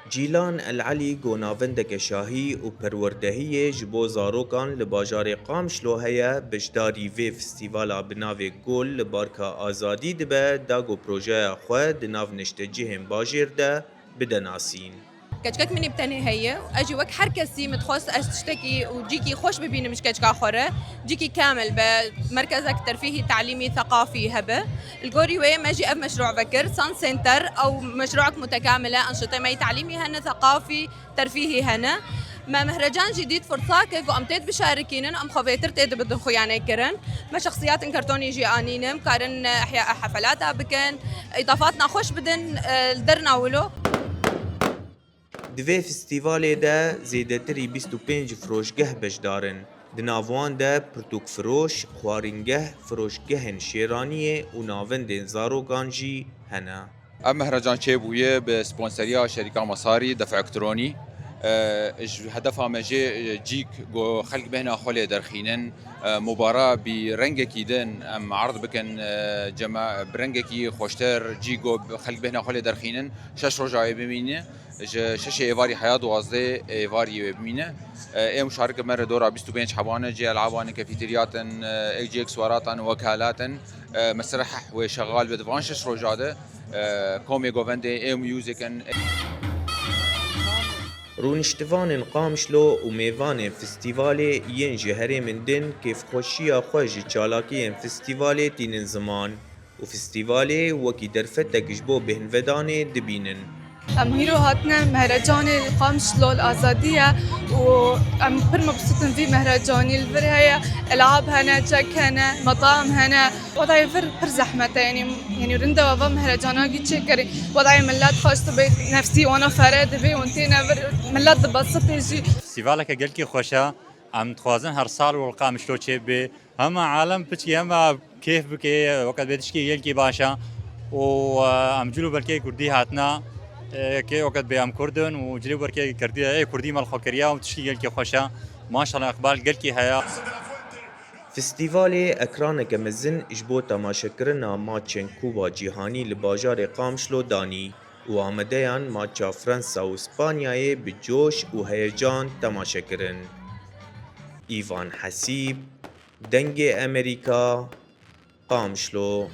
جیلان العلی گوناوندک شاهی و پروردهی جبو زاروکان لباجار قامشلو هیا بجداری وی فستیوالا بناوی گل لبارکا آزادی دبه داگو پروژه خواه دناو نشتجیهم باجر ده بدناسین. كتكك مني بتاني هي اجي وك حركسي متخص اشتكي وجيكي خوش ببيني مش كتكا خورة جيكي كامل بمركزك ترفيهي تعليمي ثقافي هبه الجوري وي ماجي اب مشروع بكر سان سنتر او مشروعك متكامله انشطه مي تعليمي هنا ثقافي ترفيهي هنا ما مهرجان جديد فرصاك وامتيت بشاركينن ام خويتر تيد بدن خويانه كرن ما شخصيات كرتوني جي انينم كارن احياء حفلاتها بكن اضافاتنا خوش بدن درنا ولو دوی فستیوالی ده زیده تری 25 فروشگه بجدارن. دناوان ده پرتوک فروش، خوارینگه، فروشگهن شیرانیه و ناوندن زاروگانجی هنه. ام مهرجان چه بویه به سپانسریا شرکت مصاری دفع الکترونی هدفها مجي جيك جو خلق بهنا خولي درخينن مباراة برنجكي دن ام عرض بكن جما برنجكي خوشتر جيجو خلق بهنا خولي درخينن شش رجعي بمينه شش ايفاري حياة وازده ايفاري بمينه اي مشاركة مرة دورة 25 حبانة جي العابان كافيترياتن اجي اكسواراتن وكالاتن مسرح وشغال بدفان شش رجاده كومي جوفندي اي ميوزيكن رونشتوان قامشلو و میوان فستیوالی ین جهره من دن کیف خوشیا خوش چالاکی فستیوالی تینن زمان و فستیوالی وکی درفتک جبو بهنودانه دبینن. ام هيرو هاتنا مهرجان القامشلو الآزادية وام بر مبسوطين في مهرجاني الفر هي العاب هنا تشك هنا مطاعم هنا وضعي فر زحمة يعني رندا وفا مهرجانا جي تشكري وضعي ملات خاصة بيت نفسي وانا فراد بي وانتينا ملات بسطي جي فستیوالك گلکی خوشا ام تخوازن هر سال والقامشلو چه به هم عالم بتشي هم كيف بكي وقت بدشكي گلکی باشا و ام جلو بلكي كردي هاتنا كي وقت بيام كردن وجلو بركي كردي اي كردي مال خوكريا وتشكي قلكي خوشا ما شاء الله اقبال قلكي هيا. فستیوالی اکرانک مزن اجبو تماشاکرنا ماچن کوبا جیهانی لباجار قامشلو دانی و آمدهان ماچا فرانسا و اسپانیای بجوش و هیجان تماشاکرن. ایوان حسیب، دنگ امریکا، قامشلو.